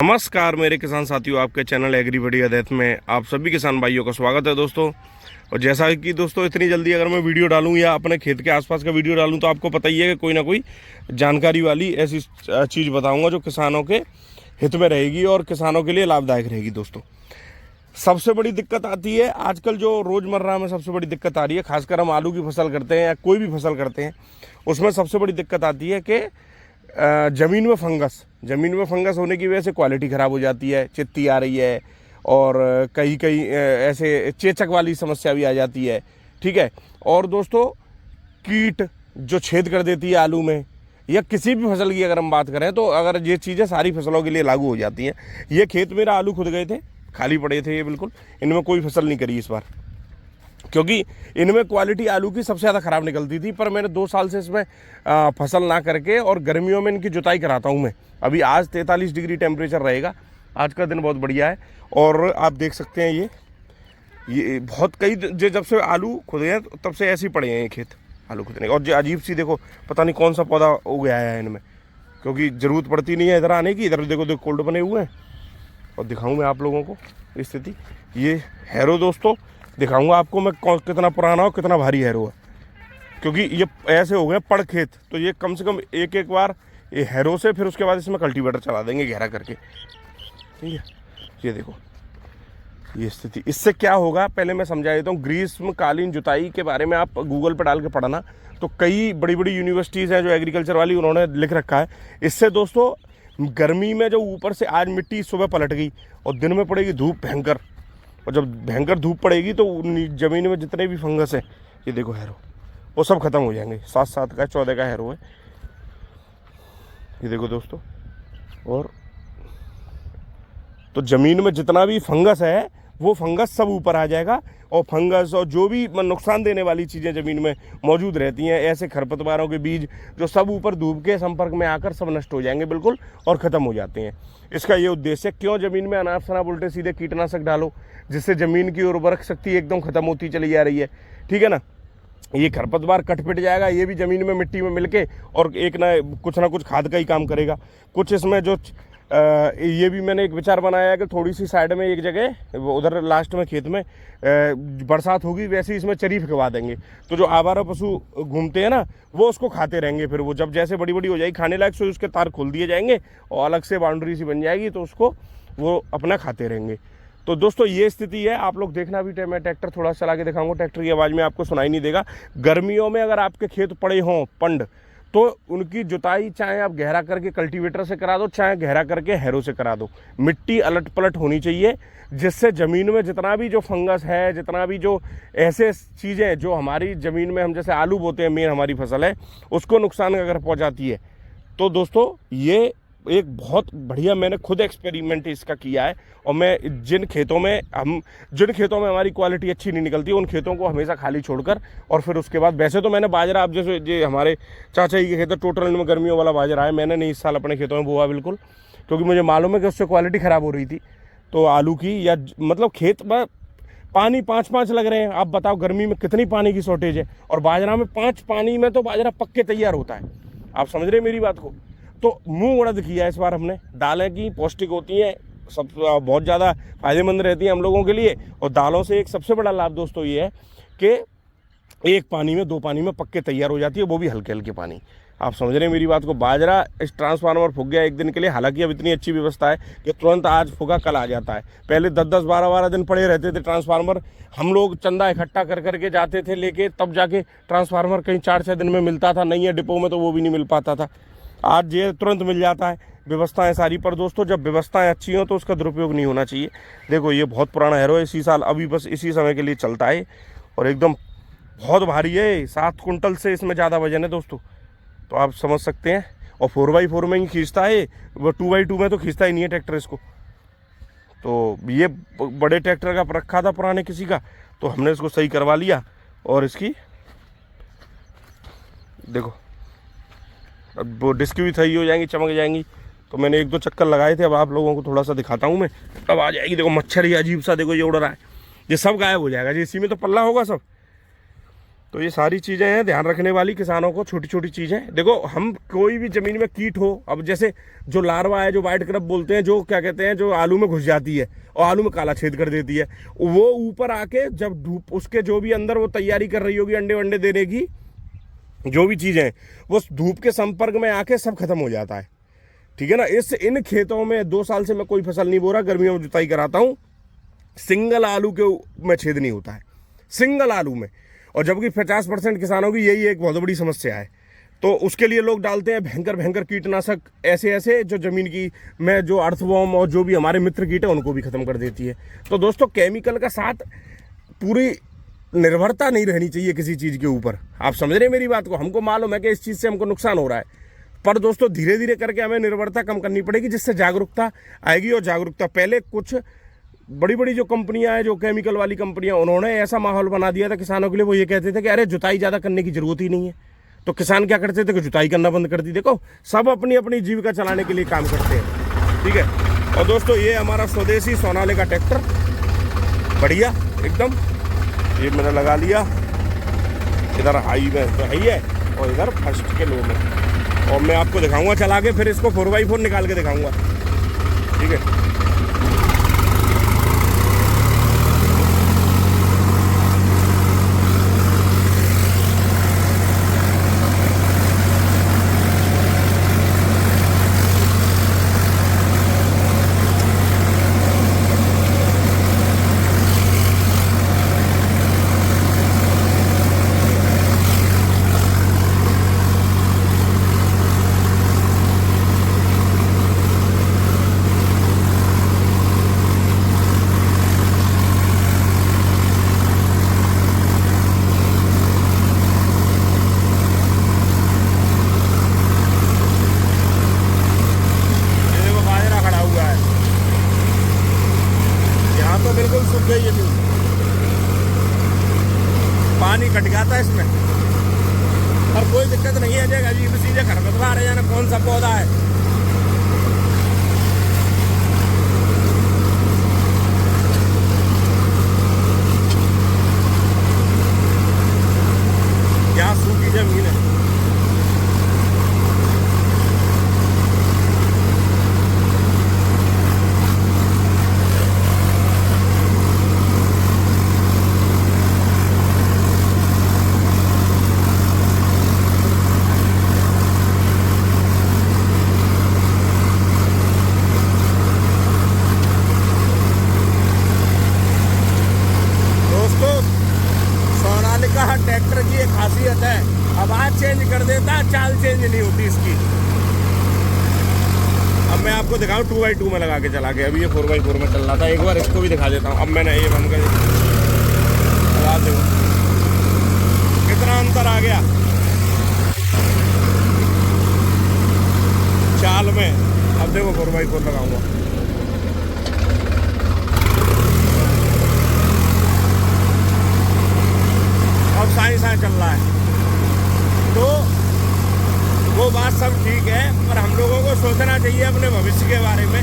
नमस्कार मेरे किसान साथियों, आपके चैनल एग्री बड़ी अदैत में आप सभी किसान भाइयों का स्वागत है दोस्तों। और जैसा कि दोस्तों इतनी जल्दी अगर मैं वीडियो डालूं या अपने खेत के आसपास का वीडियो डालूं तो आपको पता ही है कि कोई ना कोई जानकारी वाली ऐसी चीज़ बताऊंगा जो किसानों के हित में रहेगी और किसानों के लिए लाभदायक रहेगी। दोस्तों सबसे बड़ी दिक्कत आती है आजकल, जो रोज़मर्रा में सबसे बड़ी दिक्कत आ रही है, खासकर हम आलू की फसल करते हैं या कोई भी फसल करते हैं, उसमें सबसे बड़ी दिक्कत आती है कि ज़मीन में फंगस होने की वजह से क्वालिटी ख़राब हो जाती है, चित्ती आ रही है और कहीं कहीं ऐसे चेचक वाली समस्या भी आ जाती है। ठीक है। और दोस्तों कीट जो छेद कर देती है आलू में या किसी भी फसल की अगर हम बात करें तो अगर ये चीज़ें सारी फसलों के लिए लागू हो जाती हैं। ये खेत मेरा आलू खुद गए थे, खाली पड़े थे ये बिल्कुल, इनमें कोई फसल नहीं करी इस बार, क्योंकि इनमें क्वालिटी आलू की सबसे ज़्यादा ख़राब निकलती थी। पर मैंने 2 साल से इसमें फसल ना करके और गर्मियों में इनकी जुताई कराता हूँ मैं। अभी आज 43 डिग्री टेम्परेचर रहेगा, आज का दिन बहुत बढ़िया है। और आप देख सकते हैं ये बहुत कई जब से आलू खुदे हैं तब से ऐसे ही पड़े हैं ये खेत आलू खुदने। और जो अजीब सी देखो, पता नहीं कौन सा पौधा उग गया है इनमें, क्योंकि ज़रूरत पड़ती नहीं है इधर आने की। इधर देखो कोल्ड बने हुए हैं और दिखाऊँ मैं आप लोगों को स्थिति। ये हैरो दोस्तों दिखाऊंगा आपको मैं कितना पुराना और कितना भारी हैरो है, क्योंकि ये ऐसे हो गए पड़ खेत। तो ये कम से कम एक बार ये हैरो से, फिर उसके बाद इसमें कल्टीवेटर चला देंगे गहरा करके। ठीक है। ये देखो ये स्थिति, इससे क्या होगा पहले मैं समझा देता हूँ। ग्रीष्मकालीन जुताई के बारे में आप गूगल पर डाल के पढ़ना, तो कई बड़ी बड़ी यूनिवर्सिटीज़ हैं जो एग्रीकल्चर वाली, उन्होंने लिख रखा है। इससे दोस्तों गर्मी में जो ऊपर से आज मिट्टी सुबह पलट गई और दिन में पड़ेगी धूप भयंकर, और जब भयंकर धूप पड़ेगी तो ज़मीन में जितने भी फंगस है, ये देखो हैरो, वो सब खत्म हो जाएंगे। 7 का 14 का हैरो है ये देखो दोस्तों। और तो ज़मीन में जितना भी फंगस है वो फंगस सब ऊपर आ जाएगा, और फंगस और जो भी नुकसान देने वाली चीज़ें ज़मीन में मौजूद रहती हैं, ऐसे खरपतवारों के बीज जो सब ऊपर धूप के संपर्क में आकर सब नष्ट हो जाएंगे बिल्कुल और ख़त्म हो जाते हैं। इसका ये उद्देश्य, क्यों ज़मीन में अनाप शनाप उल्टे सीधे कीटनाशक डालो जिससे ज़मीन की उर्वरक शक्ति एकदम ख़त्म होती चली जा रही है। ठीक है ना। ये खरपतवार कट पिट जाएगा, ये भी ज़मीन में मिट्टी में मिलके और एक ना कुछ खाद का ही काम करेगा। कुछ इसमें जो ये भी मैंने एक विचार बनाया है कि थोड़ी सी साइड में एक जगह उधर लास्ट में खेत में बरसात होगी, वैसे ही इसमें चरी फिकवा देंगे, तो जो आवारा पशु घूमते हैं ना वो उसको खाते रहेंगे। फिर वो जब जैसे बड़ी बड़ी हो जाएगी खाने लायक, सो उसके तार खोल दिए जाएंगे और अलग से बाउंड्री सी बन जाएगी, तो उसको वो अपना खाते रहेंगे। तो दोस्तों ये स्थिति है। आप लोग देखना भी, मैं ट्रैक्टर थोड़ा चला के दिखाऊंगा, ट्रैक्टर की आवाज़ में आपको सुनाई नहीं देगा। गर्मियों में अगर आपके खेत पड़े हों पंड, तो उनकी जुताई चाहे आप गहरा करके कल्टीवेटर से करा दो, चाहे गहरा करके हैरो से करा दो। मिट्टी अलट पलट होनी चाहिए, जिससे ज़मीन में जितना भी जो फंगस है, जितना भी जो ऐसे चीज़ें जो हमारी ज़मीन में, हम जैसे आलू बोते हैं, मेन हमारी फसल है, उसको नुकसान अगर पहुँचाती है, तो दोस्तों ये एक बहुत बढ़िया, मैंने खुद एक्सपेरिमेंट इसका किया है। और मैं जिन खेतों में हमारी क्वालिटी अच्छी नहीं निकलती, उन खेतों को हमेशा खाली छोड़कर, और फिर उसके बाद, वैसे तो मैंने बाजरा, आप जैसे ये हमारे चाचा जी के खेत टोटल में गर्मियों वाला बाजरा है, मैंने नहीं इस साल अपने खेतों में बोआ बिल्कुल, क्योंकि मुझे मालूम है कि उससे क्वालिटी ख़राब हो रही थी। तो आलू की या मतलब खेत में पानी 5 लग रहे हैं, आप बताओ गर्मी में कितनी पानी की शॉर्टेज है, और बाजरा में 5 पानी में तो बाजरा पक्के तैयार होता है। आप समझ रहे मेरी बात को। तो मूंग उड़द किया इस बार हमने। दालें की पौष्टिक होती हैं, सब बहुत ज़्यादा फायदेमंद रहती हैं हम लोगों के लिए। और दालों से एक सबसे बड़ा लाभ दोस्तों ये है कि 1 पानी में 2 पानी में पक्के तैयार हो जाती है, वो भी हल्के हल्के पानी। आप समझ रहे हैं मेरी बात को। बाजरा इस ट्रांसफार्मर फूक गया एक दिन के लिए, हालांकि अब इतनी अच्छी व्यवस्था है कि तुरंत आज फूका कल आ जाता है। पहले 10-10 12-12 दिन पड़े रहते थे ट्रांसफार्मर, हम लोग चंदा इकट्ठा कर करके जाते थे लेके, तब जाके ट्रांसफार्मर कहीं 4-6 दिन में मिलता था, नहीं है डिपो में तो वो भी नहीं मिल पाता था। आज ये तुरंत मिल जाता है, व्यवस्थाएं सारी। पर दोस्तों जब व्यवस्थाएं अच्छी हों तो उसका दुरुपयोग नहीं होना चाहिए। देखो ये बहुत पुराना हैरो है, इसी साल अभी बस इसी समय के लिए चलता है, और एकदम बहुत भारी है, 7 कुंटल से इसमें ज़्यादा वजन है दोस्तों, तो आप समझ सकते हैं। और 4x4 में ही खींचता है, वो 2x2 में तो खींचता ही नहीं है ट्रैक्टर इसको। तो ये बड़े ट्रैक्टर का रखा था पुराने किसी का, तो हमने इसको सही करवा लिया। और इसकी देखो अब वो डिस्क भी सही हो जाएंगी, चमक जाएंगी। तो मैंने 1-2 चक्कर लगाए थे, अब आप लोगों को थोड़ा सा दिखाता हूँ मैं, तब आ जाएगी। देखो मच्छर ही अजीब सा, देखो ये उड़ रहा है, ये सब गायब हो जाएगा जी, इसी में तो पल्ला होगा सब। तो ये सारी चीज़ें हैं ध्यान रखने वाली किसानों को, छोटी छोटी चीज़ें। देखो हम कोई भी ज़मीन में कीट हो, अब जैसे जो लार्वा है, जो वाइट क्रप बोलते हैं, जो क्या कहते हैं, जो आलू में घुस जाती है और आलू में काला छेद कर देती है, वो ऊपर आके जब धूप उसके जो भी अंदर वो तैयारी कर रही होगी अंडे वंडे देने की, जो भी चीज़ें वो धूप के संपर्क में आके सब खत्म हो जाता है। ठीक है ना। इन खेतों में 2 साल से मैं कोई फसल नहीं बो रहा, गर्मियों में जुताई कराता हूँ, सिंगल आलू के में छेद नहीं होता है, सिंगल आलू में। और जबकि 50% किसानों की यही एक बहुत बड़ी समस्या है। तो उसके लिए लोग डालते हैं भयंकर भयंकर कीटनाशक, ऐसे ऐसे जो ज़मीन की में जो अर्थवॉर्म और जो भी हमारे मित्र कीट है उनको भी खत्म कर देती है। तो दोस्तों केमिकल का साथ पूरी निर्भरता नहीं रहनी चाहिए किसी चीज़ के ऊपर। आप समझ रहे हैं मेरी बात को। हमको मालूम है कि इस चीज़ से हमको नुकसान हो रहा है, पर दोस्तों धीरे धीरे करके हमें निर्भरता कम करनी पड़ेगी, जिससे जागरूकता आएगी। और जागरूकता पहले कुछ बड़ी बड़ी जो कंपनियां हैं, जो केमिकल वाली कंपनियां, उन्होंने ऐसा माहौल बना दिया था किसानों के लिए। वो ये कहते थे कि अरे जुताई ज़्यादा करने की जरूरत ही नहीं है। तो किसान क्या करते थे कि जुताई करना बंद कर दी। देखो सब अपनी अपनी जीविका चलाने के लिए काम करते हैं। ठीक है। और दोस्तों ये हमारा स्वदेशी सोनालिका ट्रैक्टर बढ़िया एकदम, ये मैंने लगा लिया। इधर हाई में तो है ही है और इधर फर्स्ट के लो में। और मैं आपको दिखाऊंगा चला के, फिर इसको 4x4 निकाल के दिखाऊंगा। ठीक है। बिल्कुल सूख गई है, पानी कट गया था इसमें, पर कोई दिक्कत नहीं है। जगह अजीब चीजें खरपतवार है, जाने कौन सा पौधा है। यहाँ सूखी जमीन है। ट्रैक्टर की एक खासियत है, आवाज चेंज कर देता है, चाल चेंज नहीं होती इसकी। अब मैं आपको दिखाऊं 2x2 में लगा के चला गया। अभी ये 4x4 में चल रहा था, एक बार इसको भी दिखा देता हूँ। अब मैंने ये बंद कर लगा दे, कितना अंतर आ गया चाल में। अब देखो 4x4 लगाऊंगा, अब साइंस चल रहा है। तो वो बात सब ठीक है, पर हम लोगों को सोचना चाहिए अपने भविष्य के बारे में।